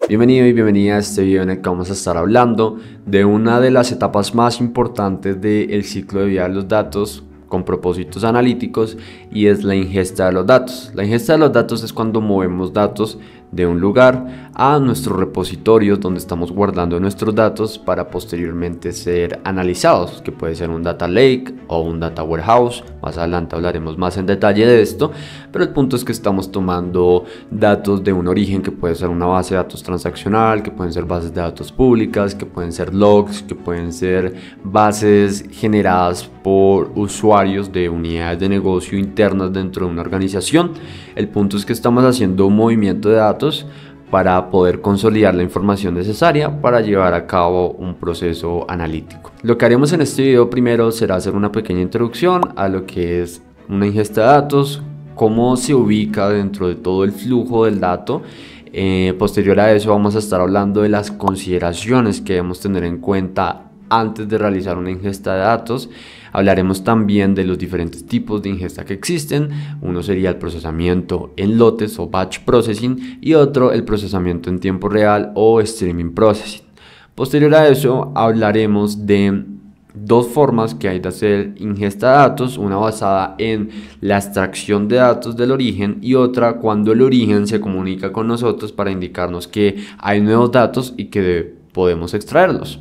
Bienvenido y bienvenida a este video en el que vamos a estar hablando de una de las etapas más importantes del ciclo de vida de los datos con propósitos analíticos, y es la ingesta de los datos. La ingesta de los datos es cuando movemos datos de un lugar a nuestros repositorios donde estamos guardando nuestros datos para posteriormente ser analizados, que puede ser un data lake o un data warehouse. Más adelante hablaremos más en detalle de esto, pero el punto es que estamos tomando datos de un origen que puede ser una base de datos transaccional, que pueden ser bases de datos públicas, que pueden ser logs, que pueden ser bases generadas por usuarios de unidades de negocio internas dentro de una organización. El punto es que estamos haciendo un movimiento de datos para poder consolidar la información necesaria para llevar a cabo un proceso analítico. Lo que haremos en este video primero será hacer una pequeña introducción a lo que es una ingesta de datos, cómo se ubica dentro de todo el flujo del dato. Posterior a eso vamos a estar hablando de las consideraciones que debemos tener en cuenta antes de realizar una ingesta de datos. Hablaremos también de los diferentes tipos de ingesta que existen. Uno sería el procesamiento en lotes o batch processing, y otro el procesamiento en tiempo real o streaming processing. Posterior a eso hablaremos de dos formas que hay de hacer ingesta de datos, una basada en la extracción de datos del origen y otra cuando el origen se comunica con nosotros para indicarnos que hay nuevos datos y que podemos extraerlos.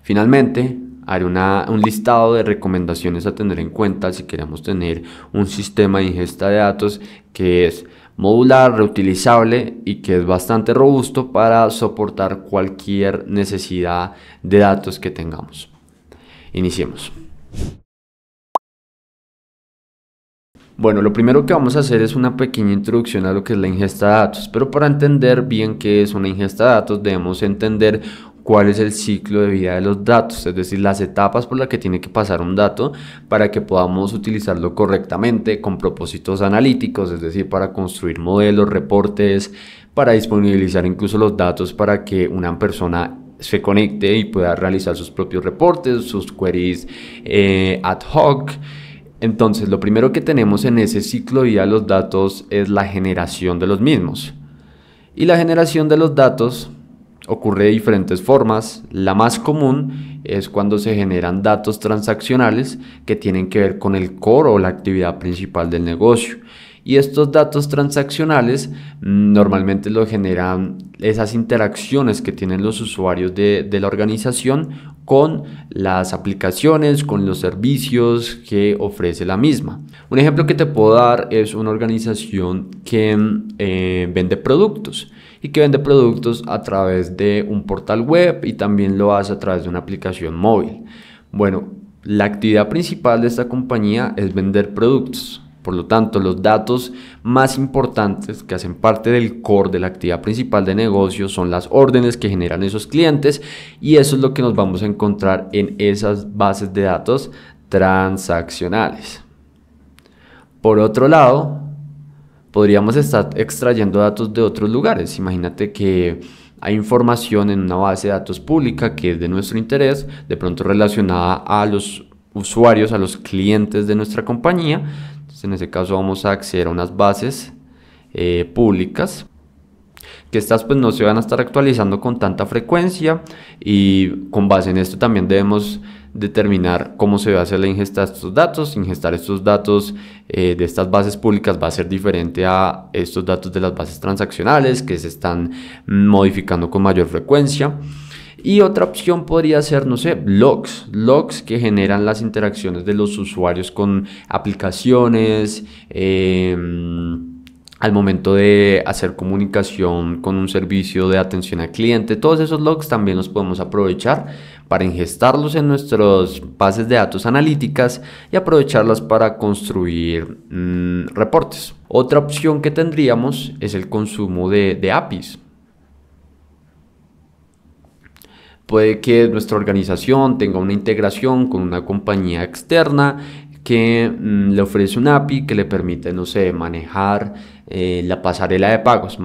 Finalmente, haré un listado de recomendaciones a tener en cuenta si queremos tener un sistema de ingesta de datos que es modular, reutilizable y que es bastante robusto para soportar cualquier necesidad de datos que tengamos. Iniciemos. Bueno, lo primero que vamos a hacer es una pequeña introducción a lo que es la ingesta de datos, pero para entender bien qué es una ingesta de datos debemos entender cuál es el ciclo de vida de los datos, es decir, las etapas por las que tiene que pasar un dato para que podamos utilizarlo correctamente con propósitos analíticos, es decir, para construir modelos, reportes, para disponibilizar incluso los datos para que una persona se conecte y pueda realizar sus propios reportes, sus queries ad hoc. Entonces, lo primero que tenemos en ese ciclo de vida de los datos es la generación de los mismos. Y la generación de los datos ocurre de diferentes formas. La más común es cuando se generan datos transaccionales que tienen que ver con el core o la actividad principal del negocio. Y estos datos transaccionales normalmente lo generan esas interacciones que tienen los usuarios de la organización con las aplicaciones, con los servicios que ofrece la misma. Un ejemplo que te puedo dar es una organización que vende productos y que vende productos a través de un portal web y también lo hace a través de una aplicación móvil. Bueno, la actividad principal de esta compañía es vender productos. Por lo tanto, los datos más importantes que hacen parte del core de la actividad principal de negocio son las órdenes que generan esos clientes, y eso es lo que nos vamos a encontrar en esas bases de datos transaccionales. Por otro lado, podríamos estar extrayendo datos de otros lugares. Imagínate que hay información en una base de datos pública que es de nuestro interés, de pronto relacionada a los usuarios, a los clientes de nuestra compañía. En ese caso vamos a acceder a unas bases públicas, que estas pues no se van a estar actualizando con tanta frecuencia, y con base en esto también debemos determinar cómo se va a hacer la ingesta de estos datos. Ingestar estos datos de estas bases públicas va a ser diferente a estos datos de las bases transaccionales que se están modificando con mayor frecuencia. Y otra opción podría ser, no sé, logs que generan las interacciones de los usuarios con aplicaciones, al momento de hacer comunicación con un servicio de atención al cliente. Todos esos logs también los podemos aprovechar para ingestarlos en nuestras bases de datos analíticas y aprovecharlas para construir reportes. Otra opción que tendríamos es el consumo de APIs. Puede que nuestra organización tenga una integración con una compañía externa que le ofrece un API que le permite, no sé, manejar la pasarela de pagos,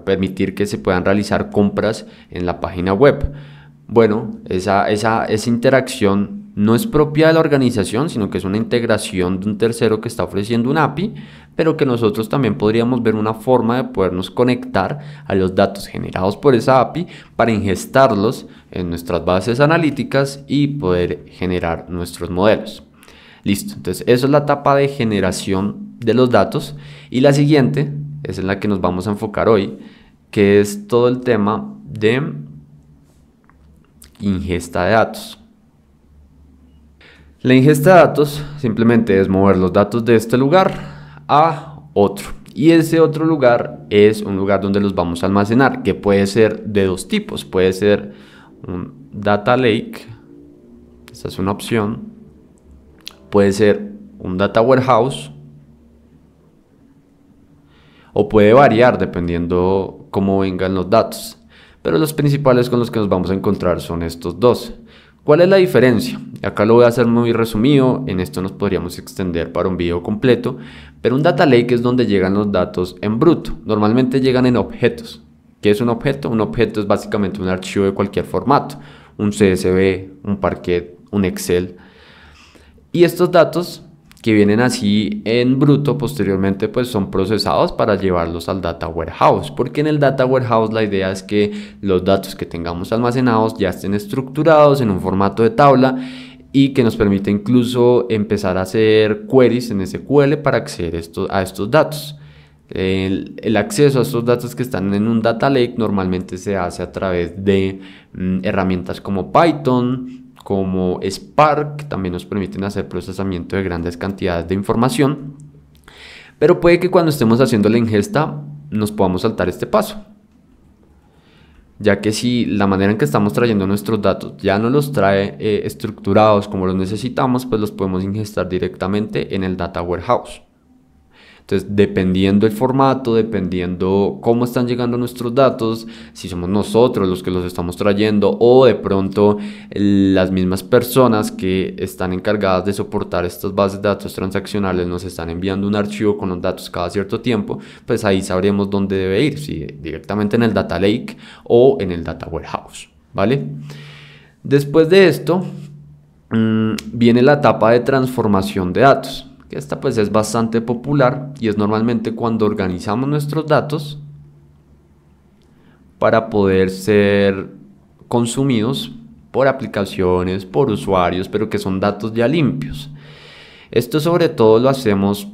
permitir que se puedan realizar compras en la página web. Bueno, esa interacción no es propia de la organización, sino que es una integración de un tercero que está ofreciendo un API, pero que nosotros también podríamos ver una forma de podernos conectar a los datos generados por esa API para ingestarlos en nuestras bases analíticas y poder generar nuestros modelos. Listo, entonces eso es la etapa de generación de los datos, y la siguiente es en la que nos vamos a enfocar hoy, que es todo el tema de ingesta de datos. La ingesta de datos simplemente es mover los datos de este lugar a otro, y ese otro lugar es un lugar donde los vamos a almacenar, que puede ser de dos tipos. Puede ser un data lake, esta es una opción. Puede ser un data warehouse, o puede variar dependiendo cómo vengan los datos, pero los principales con los que nos vamos a encontrar son estos dos. ¿Cuál es la diferencia? Acá lo voy a hacer muy resumido, en esto nos podríamos extender para un video completo, pero un data lake es donde llegan los datos en bruto. Normalmente llegan en objetos. ¿Qué es un objeto? Un objeto es básicamente un archivo de cualquier formato, un CSV, un Parquet, un Excel. Y estos datos que vienen así en bruto, posteriormente pues son procesados para llevarlos al data warehouse, porque en el data warehouse la idea es que los datos que tengamos almacenados ya estén estructurados en un formato de tabla, y que nos permite incluso empezar a hacer queries en SQL para acceder a estos datos. El acceso a estos datos que están en un data lake normalmente se hace a través de herramientas como Python, como Spark, que también nos permiten hacer procesamiento de grandes cantidades de información, pero puede que cuando estemos haciendo la ingesta nos podamos saltar este paso, ya que si la manera en que estamos trayendo nuestros datos ya no los trae estructurados como los necesitamos, pues los podemos ingestar directamente en el data warehouse. Entonces, dependiendo el formato, dependiendo cómo están llegando nuestros datos, si somos nosotros los que los estamos trayendo, o de pronto las mismas personas que están encargadas de soportar estas bases de datos transaccionales nos están enviando un archivo con los datos cada cierto tiempo, pues ahí sabremos dónde debe ir, si directamente en el data lake o en el data warehouse, ¿vale? Después de esto, viene la etapa de transformación de datos. Esta pues es bastante popular y es normalmente cuando organizamos nuestros datos para poder ser consumidos por aplicaciones, por usuarios, pero que son datos ya limpios. Esto sobre todo lo hacemos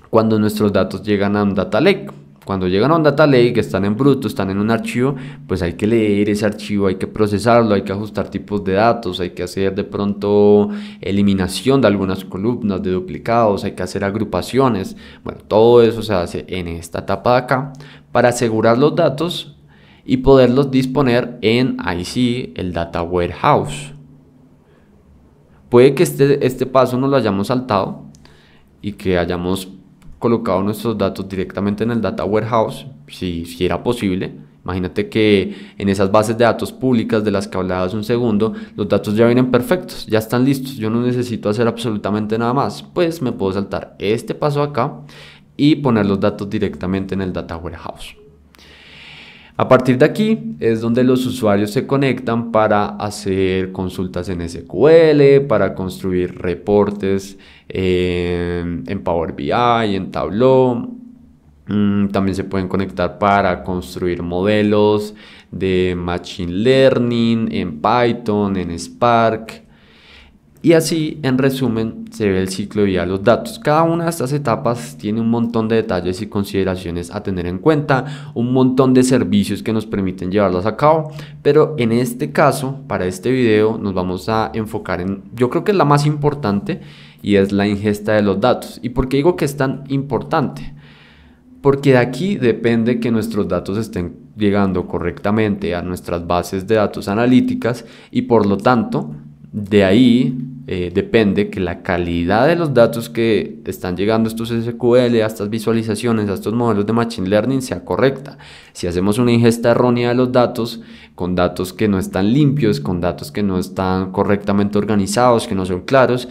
cuando nuestros datos llegan a un data lake. Cuando llegan a un data lake, están en bruto, están en un archivo, pues hay que leer ese archivo, hay que procesarlo, hay que ajustar tipos de datos, hay que hacer de pronto eliminación de algunas columnas, de duplicados, hay que hacer agrupaciones. Bueno, todo eso se hace en esta etapa de acá para asegurar los datos y poderlos disponer en, ahí sí, el data warehouse. Puede que este paso no lo hayamos saltado y que hayamos colocado nuestros datos directamente en el data warehouse, si era posible. Imagínate que en esas bases de datos públicas de las que hablaba hace un segundo, los datos ya vienen perfectos, ya están listos, yo no necesito hacer absolutamente nada más, pues me puedo saltar este paso acá y poner los datos directamente en el data warehouse. A partir de aquí es donde los usuarios se conectan para hacer consultas en SQL, para construir reportes en Power BI, en Tableau. También se pueden conectar para construir modelos de Machine Learning en Python, en Spark. Y así, en resumen, se ve el ciclo de vida de los datos. Cada una de estas etapas tiene un montón de detalles y consideraciones a tener en cuenta, un montón de servicios que nos permiten llevarlas a cabo, pero en este caso, para este video, nos vamos a enfocar en, yo creo que es la más importante, y es la ingesta de los datos. ¿Y por qué digo que es tan importante? Porque de aquí depende que nuestros datos estén llegando correctamente a nuestras bases de datos analíticas, y por lo tanto, de ahí depende que la calidad de los datos que están llegando a estos SQL, a estas visualizaciones, a estos modelos de Machine Learning sea correcta. Si hacemos una ingesta errónea de los datos, con datos que no están limpios, con datos que no están correctamente organizados, que no son claros,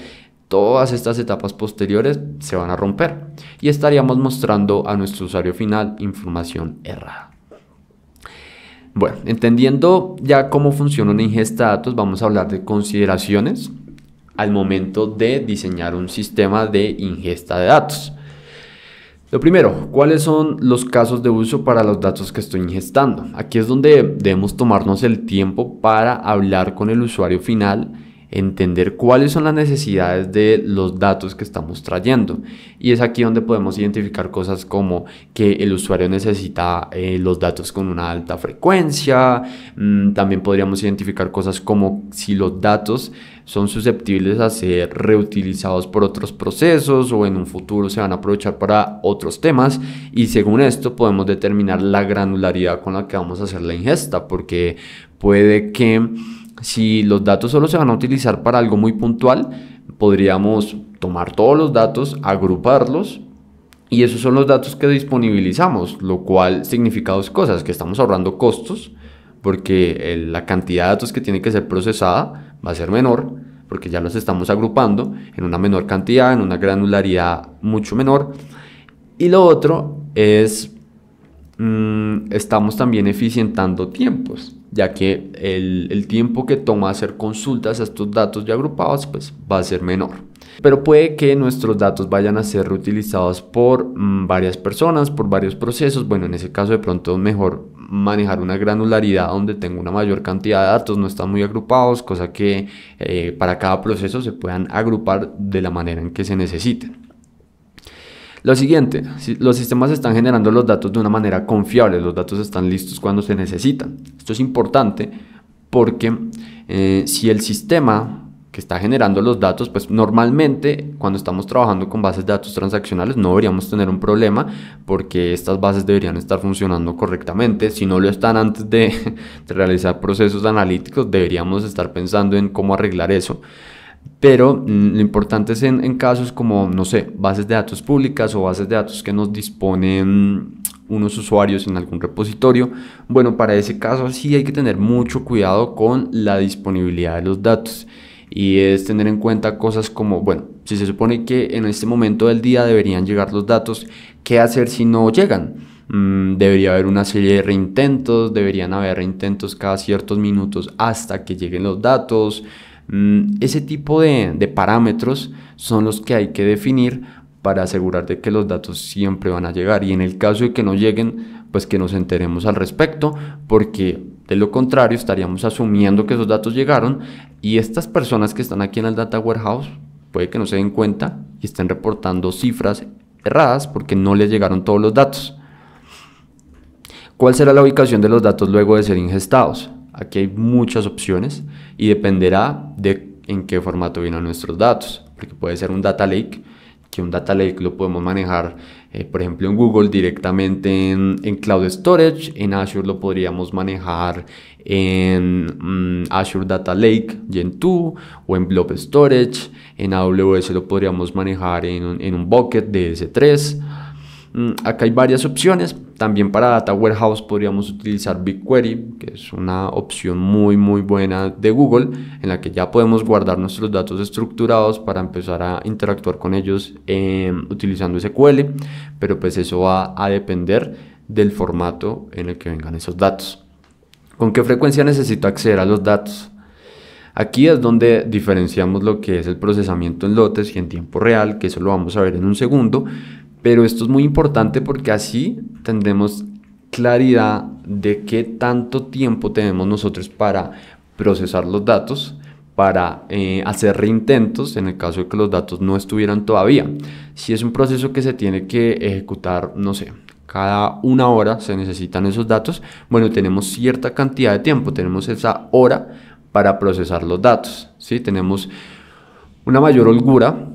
todas estas etapas posteriores se van a romper y estaríamos mostrando a nuestro usuario final información errada. Bueno, entendiendo ya cómo funciona una ingesta de datos, vamos a hablar de consideraciones al momento de diseñar un sistema de ingesta de datos. Lo primero, ¿cuáles son los casos de uso para los datos que estoy ingestando? Aquí es donde debemos tomarnos el tiempo para hablar con el usuario final, entender cuáles son las necesidades de los datos que estamos trayendo. Y es aquí donde podemos identificar cosas como que el usuario necesita los datos con una alta frecuencia. También podríamos identificar cosas como si los datos son susceptibles a ser reutilizados por otros procesos o en un futuro se van a aprovechar para otros temas, y según esto podemos determinar la granularidad con la que vamos a hacer la ingesta, porque puede que si los datos solo se van a utilizar para algo muy puntual, podríamos tomar todos los datos, agruparlos, y esos son los datos que disponibilizamos, lo cual significa dos cosas: que estamos ahorrando costos, porque la cantidad de datos que tiene que ser procesada va a ser menor, porque ya los estamos agrupando en una menor cantidad, en una granularidad mucho menor. Y lo otro es, estamos también eficientando tiempos, ya que el tiempo que toma hacer consultas a estos datos ya agrupados pues va a ser menor. Pero puede que nuestros datos vayan a ser reutilizados por varias personas, por varios procesos. Bueno, en ese caso de pronto es mejor manejar una granularidad donde tengo una mayor cantidad de datos, no están muy agrupados, cosa que para cada proceso se puedan agrupar de la manera en que se necesiten. Lo siguiente, los sistemas están generando los datos de una manera confiable, los datos están listos cuando se necesitan. Esto es importante porque si el sistema que está generando los datos, pues normalmente cuando estamos trabajando con bases de datos transaccionales no deberíamos tener un problema, porque estas bases deberían estar funcionando correctamente. Si no lo están antes de realizar procesos analíticos, deberíamos estar pensando en cómo arreglar eso. Pero lo importante es en casos como, no sé, bases de datos públicas o bases de datos que nos disponen unos usuarios en algún repositorio. Bueno, para ese caso sí hay que tener mucho cuidado con la disponibilidad de los datos. Y es tener en cuenta cosas como, bueno, si se supone que en este momento del día deberían llegar los datos, ¿qué hacer si no llegan? Debería haber una serie de reintentos, deberían haber reintentos cada ciertos minutos hasta que lleguen los datos. Ese tipo de parámetros son los que hay que definir para asegurar de que los datos siempre van a llegar, y en el caso de que no lleguen, pues que nos enteremos al respecto, porque de lo contrario estaríamos asumiendo que esos datos llegaron, y estas personas que están aquí en el Data Warehouse puede que no se den cuenta y estén reportando cifras erradas porque no les llegaron todos los datos. ¿Cuál será la ubicación de los datos luego de ser ingestados? Aquí hay muchas opciones y dependerá de en qué formato vienen nuestros datos, porque puede ser un data lake, que un data lake lo podemos manejar, por ejemplo, en Google directamente en Cloud Storage. En Azure lo podríamos manejar en Azure Data Lake Gen 2 o en Blob Storage. En AWS lo podríamos manejar en un bucket de S3. Acá hay varias opciones. También para Data Warehouse podríamos utilizar BigQuery, que es una opción muy buena de Google, en la que ya podemos guardar nuestros datos estructurados para empezar a interactuar con ellos utilizando SQL, pero pues eso va a depender del formato en el que vengan esos datos. ¿Con qué frecuencia necesito acceder a los datos? Aquí es donde diferenciamos lo que es el procesamiento en lotes y en tiempo real, que eso lo vamos a ver en un segundo. Pero esto es muy importante porque así tendremos claridad de qué tanto tiempo tenemos nosotros para procesar los datos, para hacer reintentos en el caso de que los datos no estuvieran todavía. Si es un proceso que se tiene que ejecutar, no sé, cada una hora se necesitan esos datos, bueno, tenemos cierta cantidad de tiempo, tenemos esa hora para procesar los datos, ¿sí? Tenemos una mayor holgura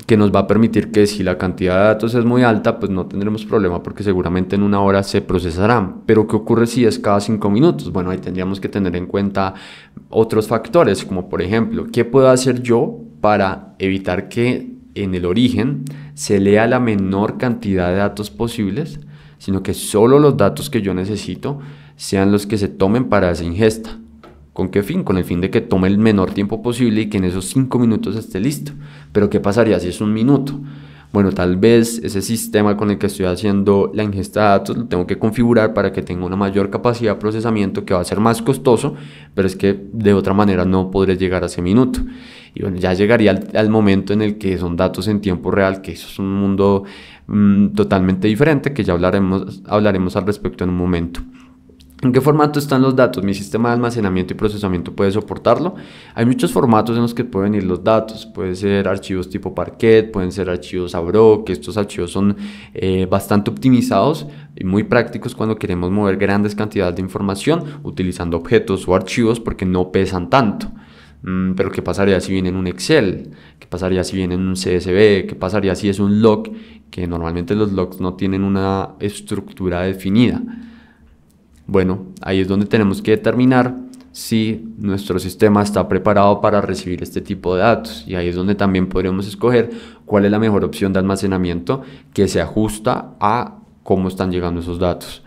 que nos va a permitir que si la cantidad de datos es muy alta, pues no tendremos problema porque seguramente en una hora se procesarán. Pero ¿qué ocurre si es cada 5 minutos? Bueno, ahí tendríamos que tener en cuenta otros factores, como por ejemplo, ¿qué puedo hacer yo para evitar que en el origen se lea la menor cantidad de datos posibles, sino que solo los datos que yo necesito sean los que se tomen para esa ingesta? ¿Con qué fin? Con el fin de que tome el menor tiempo posible y que en esos 5 minutos esté listo. Pero ¿qué pasaría si es un minuto? Bueno, tal vez ese sistema con el que estoy haciendo la ingesta de datos lo tengo que configurar para que tenga una mayor capacidad de procesamiento que va a ser más costoso, pero es que de otra manera no podré llegar a ese minuto. Y bueno, ya llegaría al momento en el que son datos en tiempo real, que eso es un mundo totalmente diferente, que ya hablaremos al respecto en un momento. ¿En qué formato están los datos? ¿Mi sistema de almacenamiento y procesamiento puede soportarlo? Hay muchos formatos en los que pueden ir los datos. Pueden ser archivos tipo Parquet, pueden ser archivos Avro, que estos archivos son bastante optimizados y muy prácticos cuando queremos mover grandes cantidades de información utilizando objetos o archivos porque no pesan tanto. Pero ¿qué pasaría si viene en un Excel? ¿Qué pasaría si viene en un CSV? ¿Qué pasaría si es un log? Que normalmente los logs no tienen una estructura definida. Bueno, ahí es donde tenemos que determinar si nuestro sistema está preparado para recibir este tipo de datos, y ahí es donde también podremos escoger cuál es la mejor opción de almacenamiento que se ajusta a cómo están llegando esos datos.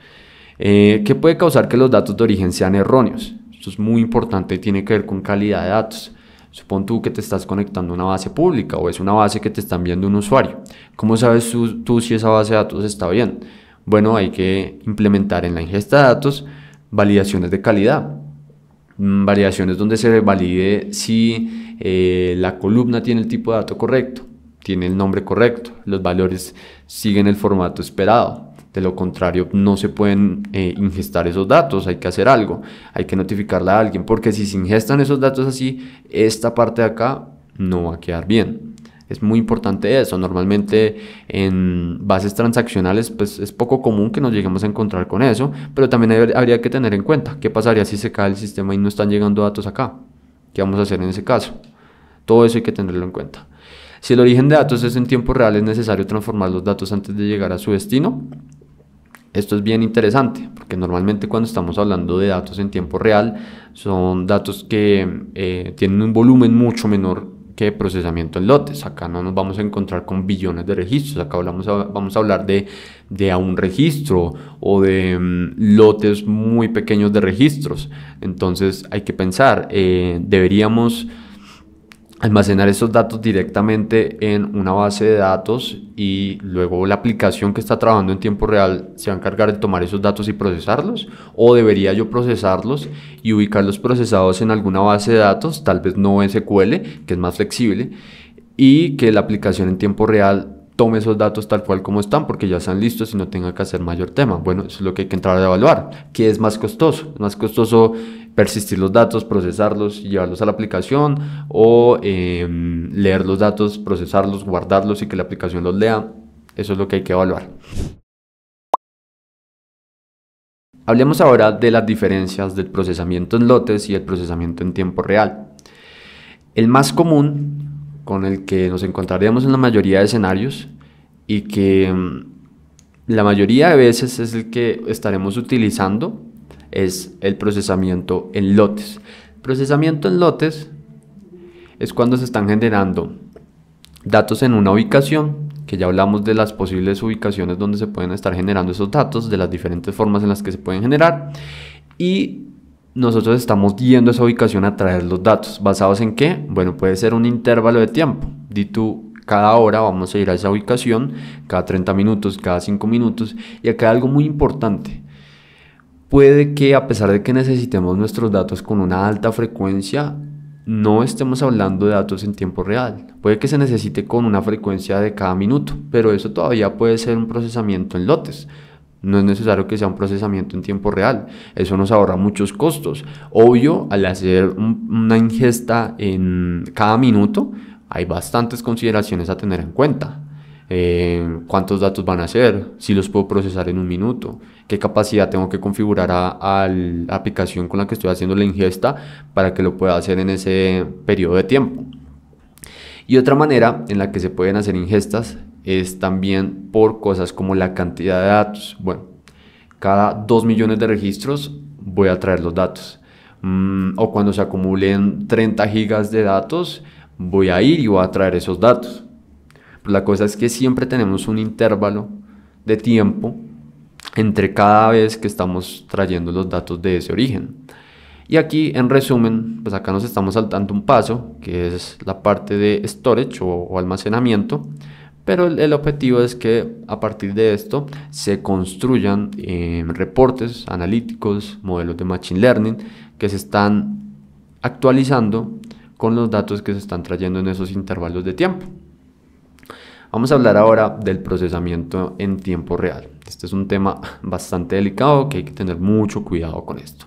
¿Qué puede causar que los datos de origen sean erróneos? Esto es muy importante y tiene que ver con calidad de datos. Supón tú que te estás conectando a una base pública o es una base que te están viendo un usuario. ¿Cómo sabes tú si esa base de datos está bien? Bueno, hay que implementar en la ingesta de datos validaciones de calidad. Validaciones donde se valide si la columna tiene el tipo de dato correcto, tiene el nombre correcto, los valores siguen el formato esperado. De lo contrario, no se pueden ingestar esos datos, hay que hacer algo, hay que notificarle a alguien, porque si se ingestan esos datos así, esta parte de acá no va a quedar bien. Es muy importante eso. Normalmente en bases transaccionales pues es poco común que nos lleguemos a encontrar con eso, pero también habría que tener en cuenta qué pasaría si se cae el sistema y no están llegando datos acá. ¿Qué vamos a hacer en ese caso? Todo eso hay que tenerlo en cuenta. Si el origen de datos es en tiempo real, es necesario transformar los datos antes de llegar a su destino. Esto es bien interesante porque normalmente cuando estamos hablando de datos en tiempo real son datos que tienen un volumen mucho menor que procesamiento en lotes. Acá no nos vamos a encontrar con billones de registros, acá vamos a hablar de a un registro o de lotes muy pequeños de registros. Entonces hay que pensar, deberíamos almacenar esos datos directamente en una base de datos y luego la aplicación que está trabajando en tiempo real se va a encargar de tomar esos datos y procesarlos, o debería yo procesarlos y ubicarlos procesados en alguna base de datos, tal vez no SQL, que es más flexible, y que la aplicación en tiempo real tome esos datos tal cual como están porque ya están listos y no tenga que hacer mayor tema. Bueno, eso es lo que hay que entrar a evaluar. ¿Qué es más costoso? ¿Es más costoso persistir los datos, procesarlos y llevarlos a la aplicación, o leer los datos, procesarlos, guardarlos y que la aplicación los lea? Eso es lo que hay que evaluar. Hablemos ahora de las diferencias del procesamiento en lotes y el procesamiento en tiempo real. El más común, con el que nos encontraríamos en la mayoría de escenarios y que la mayoría de veces es el que estaremos utilizando, es el procesamiento en lotes. Procesamiento en lotes es cuando se están generando datos en una ubicación, que ya hablamos de las posibles ubicaciones donde se pueden estar generando esos datos, de las diferentes formas en las que se pueden generar, y nosotros estamos yendo a esa ubicación a traer los datos. ¿Basados en qué? Bueno, puede ser un intervalo de tiempo. Di tú, cada hora vamos a ir a esa ubicación, cada 30 minutos, cada 5 minutos. Y acá hay algo muy importante. Puede que a pesar de que necesitemos nuestros datos con una alta frecuencia, no estemos hablando de datos en tiempo real. Puede que se necesite con una frecuencia de cada minuto, pero eso todavía puede ser un procesamiento en lotes. No es necesario que sea un procesamiento en tiempo real. Eso nos ahorra muchos costos. Obvio, al hacer una ingesta en cada minuto, hay bastantes consideraciones a tener en cuenta. ¿Cuántos datos van a ser? Si los puedo procesar en un minuto. ¿Qué capacidad tengo que configurar a la aplicación con la que estoy haciendo la ingesta para que lo pueda hacer en ese periodo de tiempo? Y otra manera en la que se pueden hacer ingestas es también por cosas como la cantidad de datos. Bueno, cada 2 millones de registros voy a traer los datos. O cuando se acumulen 30 gigas de datos, voy a ir y voy a traer esos datos. Pero la cosa es que siempre tenemos un intervalo de tiempo entre cada vez que estamos trayendo los datos de ese origen. Y aquí, en resumen, pues acá nos estamos saltando un paso, que es la parte de storage o almacenamiento, pero el objetivo es que a partir de esto se construyan reportes analíticos, modelos de Machine Learning que se están actualizando con los datos que se están trayendo en esos intervalos de tiempo. Vamos a hablar ahora del procesamiento en tiempo real. Este es un tema bastante delicado que hay que tener mucho cuidado con esto.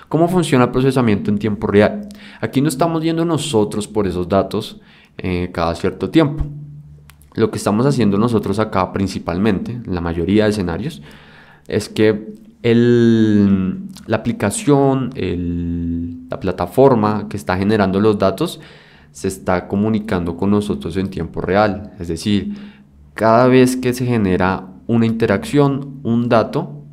¿Cómo funciona el procesamiento en tiempo real? Aquí no estamos yendo nosotros por esos datos cada cierto tiempo. Lo que estamos haciendo nosotros acá principalmente, en la mayoría de escenarios, es que la aplicación, la plataforma que está generando los datos se está comunicando con nosotros en tiempo real. Es decir, cada vez que se genera una interacción, un dato,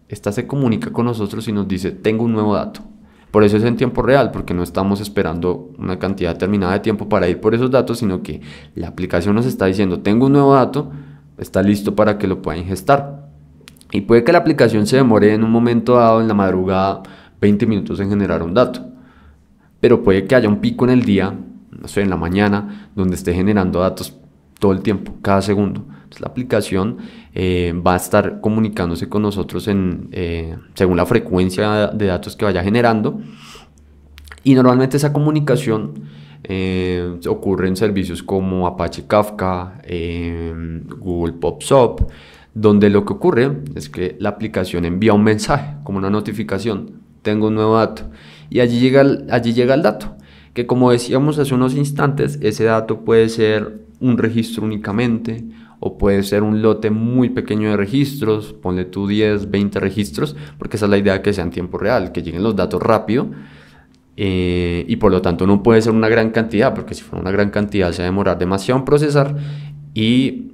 esta se comunica con nosotros y nos dice, tengo un nuevo dato. Por eso es en tiempo real, porque no estamos esperando una cantidad determinada de tiempo para ir por esos datos, sino que la aplicación nos está diciendo, tengo un nuevo dato, está listo para que lo pueda ingestar. Y puede que la aplicación se demore en un momento dado, en la madrugada, 20 minutos en generar un dato. Pero puede que haya un pico en el día, no sé, en la mañana, donde esté generando datos todo el tiempo, cada segundo. Entonces la aplicación va a estar comunicándose con nosotros según la frecuencia de datos que vaya generando. Y normalmente esa comunicación ocurre en servicios como Apache Kafka, Google PubSub, donde lo que ocurre es que la aplicación envía un mensaje, como una notificación, tengo un nuevo dato. Y allí llega el dato, que como decíamos hace unos instantes, ese dato puede ser un registro únicamente, o puede ser un lote muy pequeño de registros, ponle tú 10, 20 registros, porque esa es la idea, que sea en tiempo real, que lleguen los datos rápido, y por lo tanto no puede ser una gran cantidad, porque si fuera una gran cantidad se va a demorar demasiado en procesar, y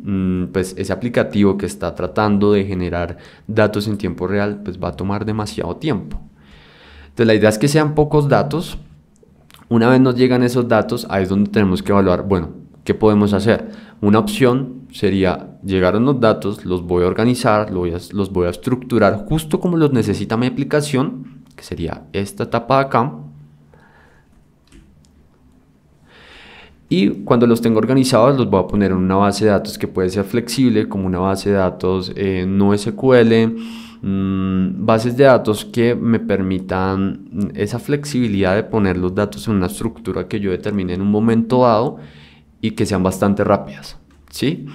pues ese aplicativo que está tratando de generar datos en tiempo real, pues va a tomar demasiado tiempo. Entonces la idea es que sean pocos datos. Una vez nos llegan esos datos, ahí es donde tenemos que evaluar, bueno, ¿qué podemos hacer? Una opción sería, llegaron los datos, los voy a organizar, los voy a estructurar justo como los necesita mi aplicación, que sería esta etapa de acá. Y cuando los tengo organizados, los voy a poner en una base de datos que puede ser flexible, como una base de datos no SQL, bases de datos que me permitan esa flexibilidad de poner los datos en una estructura que yo determine en un momento dado y que sean bastante rápidas, ¿sí?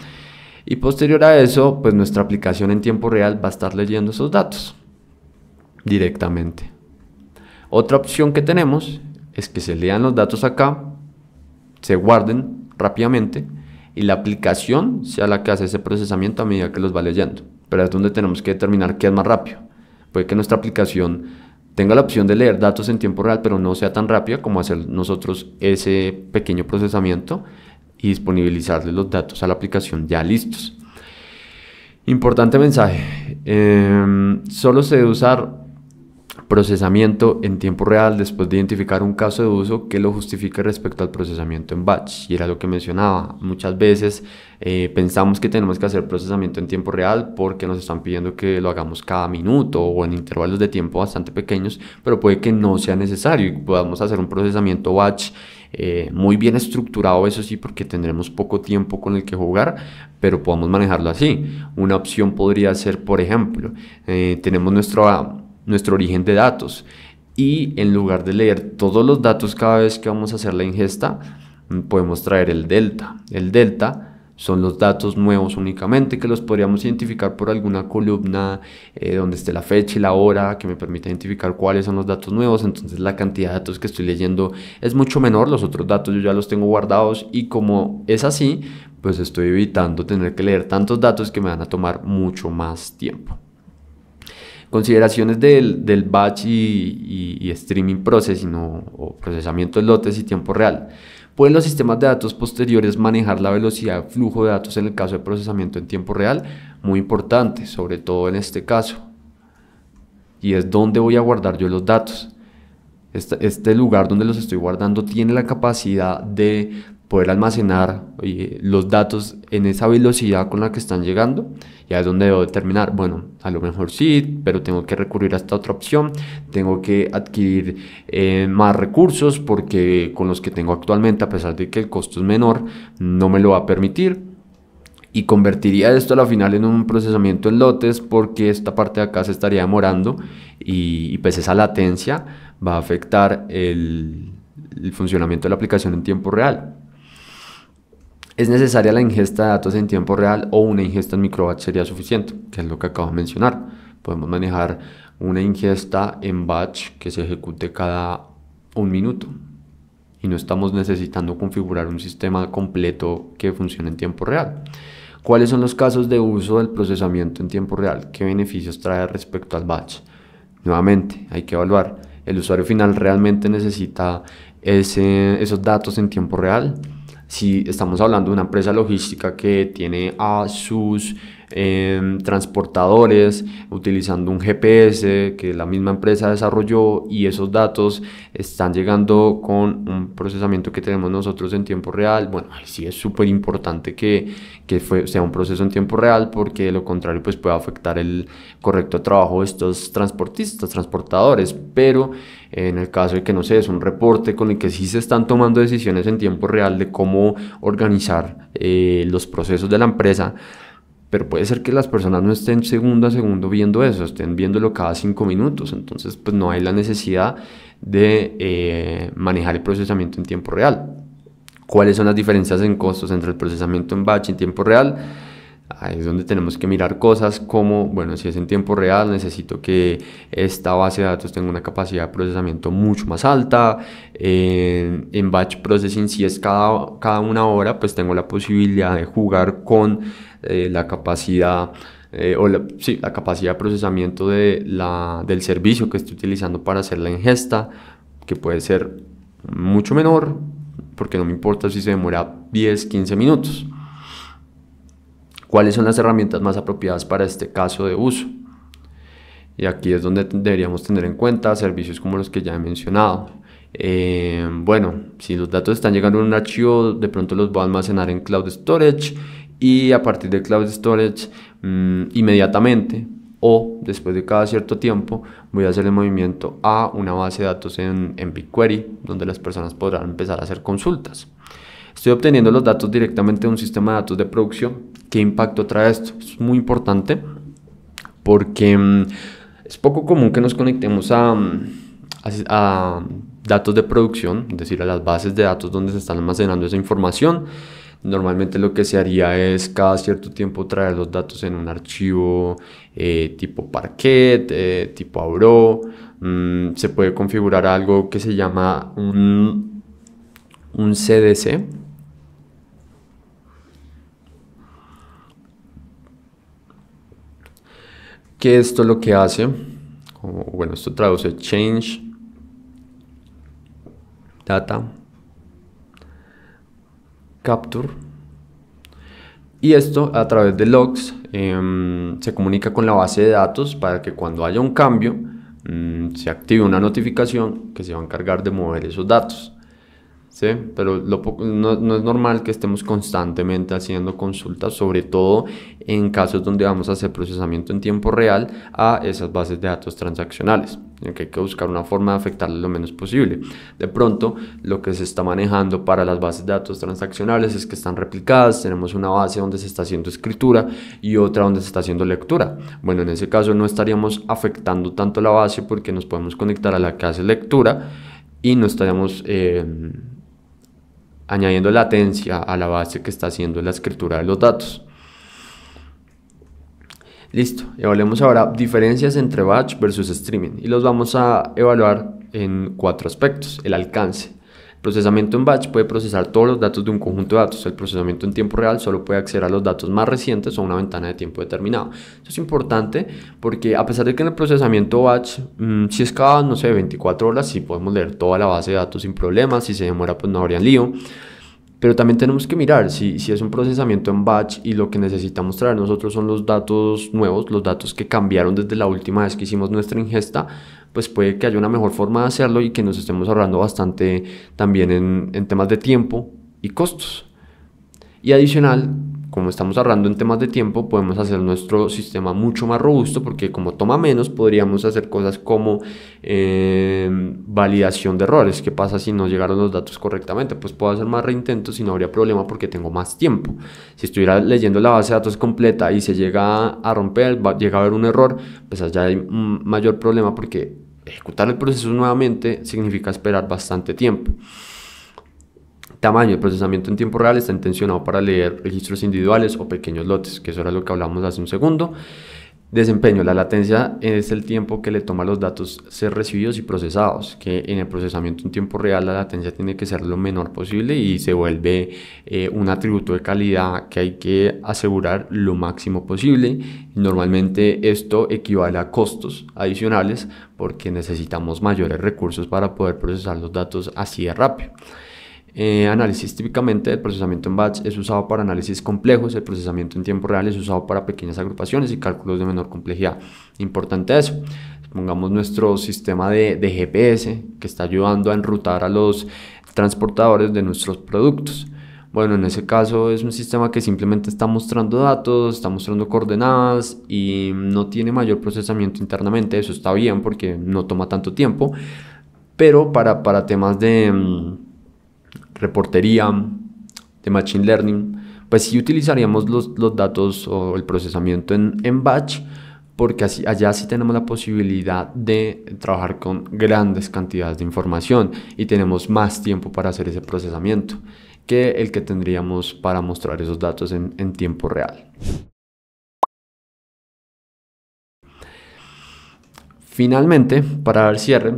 Y posterior a eso, pues nuestra aplicación en tiempo real va a estar leyendo esos datos directamente. Otra opción que tenemos es que se lean los datos acá, se guarden rápidamente y la aplicación sea la que hace ese procesamiento a medida que los va leyendo. Pero es donde tenemos que determinar qué es más rápido. Puede que nuestra aplicación tenga la opción de leer datos en tiempo real, pero no sea tan rápida como hacer nosotros ese pequeño procesamiento y disponibilizarle los datos a la aplicación ya listos. Importante mensaje, solo se debe usar procesamiento en tiempo real después de identificar un caso de uso que lo justifique respecto al procesamiento en batch. Y era lo que mencionaba, muchas veces pensamos que tenemos que hacer procesamiento en tiempo real porque nos están pidiendo que lo hagamos cada minuto o en intervalos de tiempo bastante pequeños, pero puede que no sea necesario y podamos hacer un procesamiento batch muy bien estructurado, eso sí, porque tendremos poco tiempo con el que jugar, pero podemos manejarlo así. Una opción podría ser, por ejemplo, tenemos nuestro origen de datos y en lugar de leer todos los datos cada vez que vamos a hacer la ingesta, podemos traer el delta. El delta son los datos nuevos únicamente, que los podríamos identificar por alguna columna donde esté la fecha y la hora, que me permita identificar cuáles son los datos nuevos. Entonces la cantidad de datos que estoy leyendo es mucho menor, los otros datos yo ya los tengo guardados y como es así, pues estoy evitando tener que leer tantos datos que me van a tomar mucho más tiempo. Consideraciones del batch y streaming processing o procesamiento de lotes y tiempo real. ¿Pueden los sistemas de datos posteriores manejar la velocidad de flujo de datos en el caso de procesamiento en tiempo real? Muy importante, sobre todo en este caso. Y es dónde voy a guardar yo los datos. Este lugar donde los estoy guardando tiene la capacidad de poder almacenar los datos en esa velocidad con la que están llegando. Ya es donde debo determinar, bueno, a lo mejor sí, pero tengo que recurrir a esta otra opción, tengo que adquirir más recursos porque con los que tengo actualmente, a pesar de que el costo es menor, no me lo va a permitir. y convertiría esto a la final en un procesamiento en lotes, porque esta parte de acá se estaría demorando y pues esa latencia va a afectar el funcionamiento de la aplicación en tiempo real. ¿Es necesaria la ingesta de datos en tiempo real o una ingesta en microbatch sería suficiente? Que es lo que acabo de mencionar. Podemos manejar una ingesta en batch que se ejecute cada un minuto y no estamos necesitando configurar un sistema completo que funcione en tiempo real. ¿Cuáles son los casos de uso del procesamiento en tiempo real? ¿Qué beneficios trae respecto al batch? Nuevamente, hay que evaluar. ¿El usuario final realmente necesita esos datos en tiempo real? Si estamos hablando de una empresa logística que tiene a sus transportadores utilizando un GPS que la misma empresa desarrolló y esos datos están llegando con un procesamiento que tenemos nosotros en tiempo real, bueno, sí es súper importante que sea un proceso en tiempo real, porque de lo contrario pues puede afectar el correcto trabajo de estos transportadores. Pero en el caso de que, no sé, es un reporte con el que sí se están tomando decisiones en tiempo real de cómo organizar los procesos de la empresa, pero puede ser que las personas no estén segundo a segundo viendo eso, estén viéndolo cada 5 minutos, entonces pues no hay la necesidad de manejar el procesamiento en tiempo real. ¿Cuáles son las diferencias en costos entre el procesamiento en batch y en tiempo real? Ahí es donde tenemos que mirar cosas como, bueno, si es en tiempo real, necesito que esta base de datos tenga una capacidad de procesamiento mucho más alta. En batch processing, si es cada una hora, pues tengo la posibilidad de jugar con la capacidad la capacidad de procesamiento del servicio que estoy utilizando para hacer la ingesta, que puede ser mucho menor, porque no me importa si se demora 10, 15 minutos. ¿Cuáles son las herramientas más apropiadas para este caso de uso? Y aquí es donde deberíamos tener en cuenta servicios como los que ya he mencionado. Bueno, si los datos están llegando en un archivo, de pronto los voy a almacenar en Cloud Storage, y a partir de Cloud Storage inmediatamente o después de cada cierto tiempo voy a hacer el movimiento a una base de datos en BigQuery, donde las personas podrán empezar a hacer consultas. Estoy obteniendo los datos directamente de un sistema de datos de producción. ¿Qué impacto trae esto? Es muy importante porque es poco común que nos conectemos a datos de producción, es decir, a las bases de datos donde se están almacenando esa información. Normalmente lo que se haría es cada cierto tiempo traer los datos en un archivo tipo Parquet, tipo Avro. Se puede configurar algo que se llama un CDC, que esto lo que hace, bueno, esto traduce Change Data Capture, y esto a través de logs se comunica con la base de datos para que cuando haya un cambio se active una notificación que se va a encargar de mover esos datos. ¿Sí? Pero no es normal que estemos constantemente haciendo consultas, sobre todo en casos donde vamos a hacer procesamiento en tiempo real a esas bases de datos transaccionales, en que hay que buscar una forma de afectarle lo menos posible. De pronto, lo que se está manejando para las bases de datos transaccionales es que están replicadas. Tenemos una base donde se está haciendo escritura y otra donde se está haciendo lectura. Bueno, en ese caso no estaríamos afectando tanto la base, porque nos podemos conectar a la que hace lectura y no estaríamos añadiendo latencia a la base que está haciendo la escritura de los datos. Listo, evaluemos ahora diferencias entre batch versus streaming, y los vamos a evaluar en 4 aspectos. El alcance. El procesamiento en batch puede procesar todos los datos de un conjunto de datos. El procesamiento en tiempo real solo puede acceder a los datos más recientes o a una ventana de tiempo determinado. Eso es importante porque, a pesar de que en el procesamiento batch, si es cada, no sé, 24 horas, sí podemos leer toda la base de datos sin problemas. Si se demora, pues no habría lío. Pero también tenemos que mirar si es un procesamiento en batch y lo que necesitamos traer nosotros son los datos nuevos, los datos que cambiaron desde la última vez que hicimos nuestra ingesta, pues puede que haya una mejor forma de hacerlo y que nos estemos ahorrando bastante también en temas de tiempo y costos. Y adicional, como estamos ahorrando en temas de tiempo, podemos hacer nuestro sistema mucho más robusto, porque como toma menos, podríamos hacer cosas como validación de errores. ¿Qué pasa si no llegaron los datos correctamente? Pues puedo hacer más reintentos y no habría problema porque tengo más tiempo. Si estuviera leyendo la base de datos completa y se llega a romper, llega a haber un error, pues allá hay un mayor problema, porque ejecutar el proceso nuevamente significa esperar bastante tiempo. Tamaño. El procesamiento en tiempo real está intencionado para leer registros individuales o pequeños lotes, que eso era lo que hablamos hace un segundo. Desempeño. La latencia es el tiempo que le toma a los datos ser recibidos y procesados, que en el procesamiento en tiempo real la latencia tiene que ser lo menor posible y se vuelve un atributo de calidad que hay que asegurar lo máximo posible. Normalmente esto equivale a costos adicionales porque necesitamos mayores recursos para poder procesar los datos así de rápido. Análisis. Típicamente el procesamiento en batch es usado para análisis complejos, el procesamiento en tiempo real es usado para pequeñas agrupaciones y cálculos de menor complejidad. Importante eso. Pongamos nuestro sistema de GPS que está ayudando a enrutar a los transportadores de nuestros productos. Bueno, en ese caso es un sistema que simplemente está mostrando datos, está mostrando coordenadas y no tiene mayor procesamiento internamente. Eso está bien porque no toma tanto tiempo, pero para temas de reportería, de machine learning, pues sí utilizaríamos los datos o el procesamiento en batch, porque allá sí tenemos la posibilidad de trabajar con grandes cantidades de información y tenemos más tiempo para hacer ese procesamiento que el que tendríamos para mostrar esos datos en tiempo real. Finalmente, para dar cierre,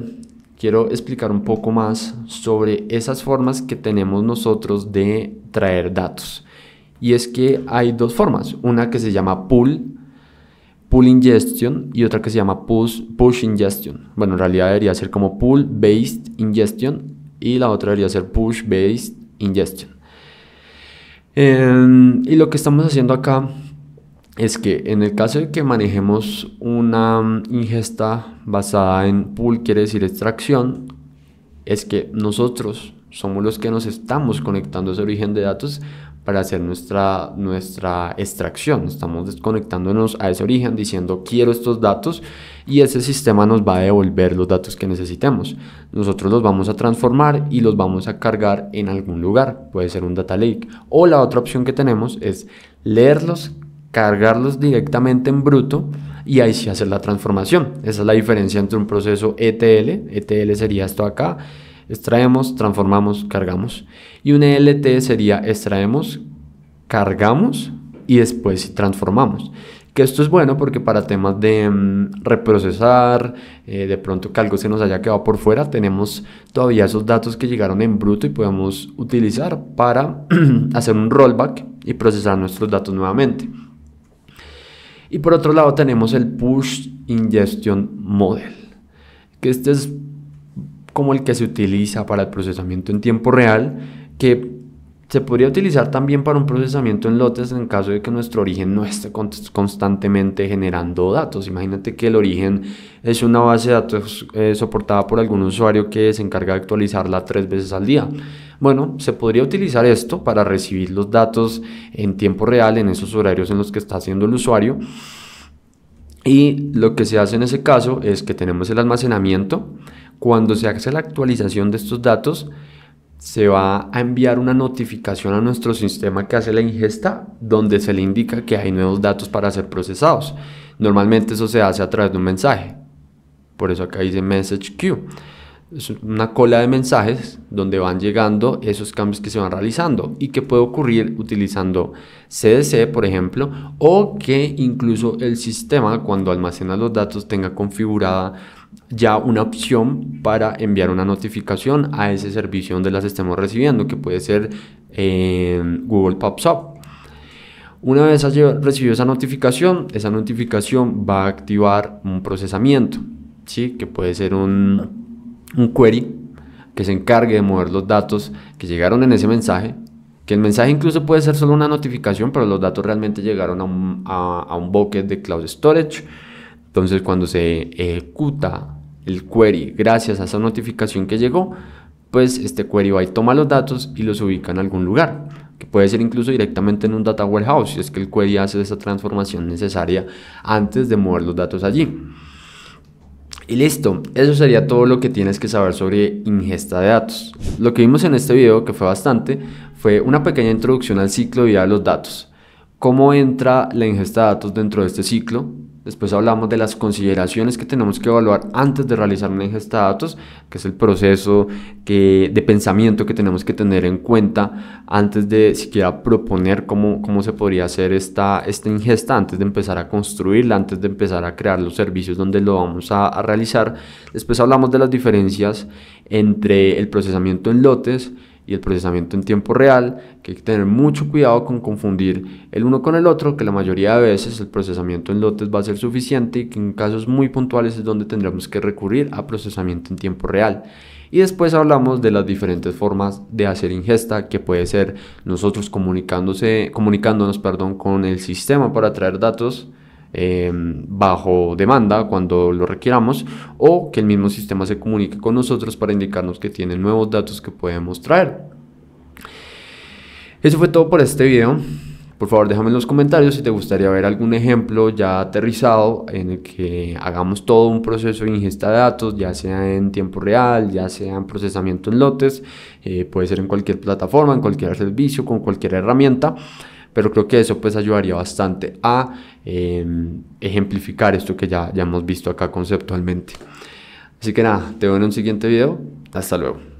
quiero explicar un poco más sobre esas formas que tenemos nosotros de traer datos. Y es que hay dos formas, una que se llama pull ingestion y otra que se llama push ingestion. Bueno, en realidad debería ser como pull based ingestion y la otra debería ser push based ingestion. Y lo que estamos haciendo acá es que en el caso de que manejemos una ingesta basada en pull, quiere decir extracción, es que nosotros somos los que nos estamos conectando a ese origen de datos para hacer nuestra extracción. Estamos desconectándonos a ese origen diciendo quiero estos datos y ese sistema nos va a devolver los datos que necesitemos. Nosotros los vamos a transformar y los vamos a cargar en algún lugar, puede ser un data lake, o la otra opción que tenemos es leerlos, cargarlos directamente en bruto y ahí sí hacer la transformación. Esa es la diferencia entre un proceso ETL. ETL sería esto acá: extraemos, transformamos, cargamos. Y un ELT sería extraemos, cargamos y después transformamos. Que esto es bueno porque para temas de reprocesar, de pronto que algo se nos haya quedado por fuera, tenemos todavía esos datos que llegaron en bruto y podemos utilizar para hacer un rollback y procesar nuestros datos nuevamente. Y por otro lado tenemos el Push Ingestion Model, que este es como el que se utiliza para el procesamiento en tiempo real, que se podría utilizar también para un procesamiento en lotes en caso de que nuestro origen no esté constantemente generando datos. Imagínate que el origen es una base de datos soportada por algún usuario que se encarga de actualizarla 3 veces al día. Bueno, se podría utilizar esto para recibir los datos en tiempo real en esos horarios en los que está haciendo el usuario. Y lo que se hace en ese caso es que tenemos el almacenamiento. Cuando se hace la actualización de estos datos, se va a enviar una notificación a nuestro sistema que hace la ingesta, donde se le indica que hay nuevos datos para ser procesados. Normalmente eso se hace a través de un mensaje. Por eso acá dice message queue. Es una cola de mensajes donde van llegando esos cambios que se van realizando y que puede ocurrir utilizando CDC, por ejemplo, o que incluso el sistema, cuando almacena los datos, tenga configurada ya una opción para enviar una notificación a ese servicio donde las estemos recibiendo, que puede ser Google Pops Up. Una vez haya recibido esa notificación va a activar un procesamiento, ¿sí? Que puede ser un query que se encargue de mover los datos que llegaron en ese mensaje, que el mensaje incluso puede ser solo una notificación, pero los datos realmente llegaron a un bucket de Cloud Storage. Entonces cuando se ejecuta el query gracias a esa notificación que llegó, pues este query va y toma los datos y los ubica en algún lugar. que puede ser incluso directamente en un data warehouse, si es que el query hace esa transformación necesaria antes de mover los datos allí. Y listo, eso sería todo lo que tienes que saber sobre ingesta de datos. Lo que vimos en este video, que fue bastante, fue una pequeña introducción al ciclo de vida de los datos. Cómo entra la ingesta de datos dentro de este ciclo. Después hablamos de las consideraciones que tenemos que evaluar antes de realizar una ingesta de datos, que es el proceso de pensamiento que tenemos que tener en cuenta antes de siquiera proponer cómo se podría hacer esta ingesta, antes de empezar a construirla, antes de empezar a crear los servicios donde lo vamos a realizar. Después hablamos de las diferencias entre el procesamiento en lotes y el procesamiento en tiempo real, que hay que tener mucho cuidado con confundir el uno con el otro, que la mayoría de veces el procesamiento en lotes va a ser suficiente y que en casos muy puntuales es donde tendremos que recurrir a procesamiento en tiempo real. Y después hablamos de las diferentes formas de hacer ingesta, que puede ser nosotros comunicándonos con el sistema para traer datos bajo demanda cuando lo requiramos, o que el mismo sistema se comunique con nosotros para indicarnos que tiene nuevos datos que podemos traer. Eso fue todo por este video. Por favor, déjame en los comentarios si te gustaría ver algún ejemplo ya aterrizado en el que hagamos todo un proceso de ingesta de datos, ya sea en tiempo real, ya sea en procesamiento en lotes, puede ser en cualquier plataforma, en cualquier servicio, con cualquier herramienta. Pero creo que eso pues ayudaría bastante a ejemplificar esto que ya hemos visto acá conceptualmente. Así que nada, te veo en un siguiente video. Hasta luego.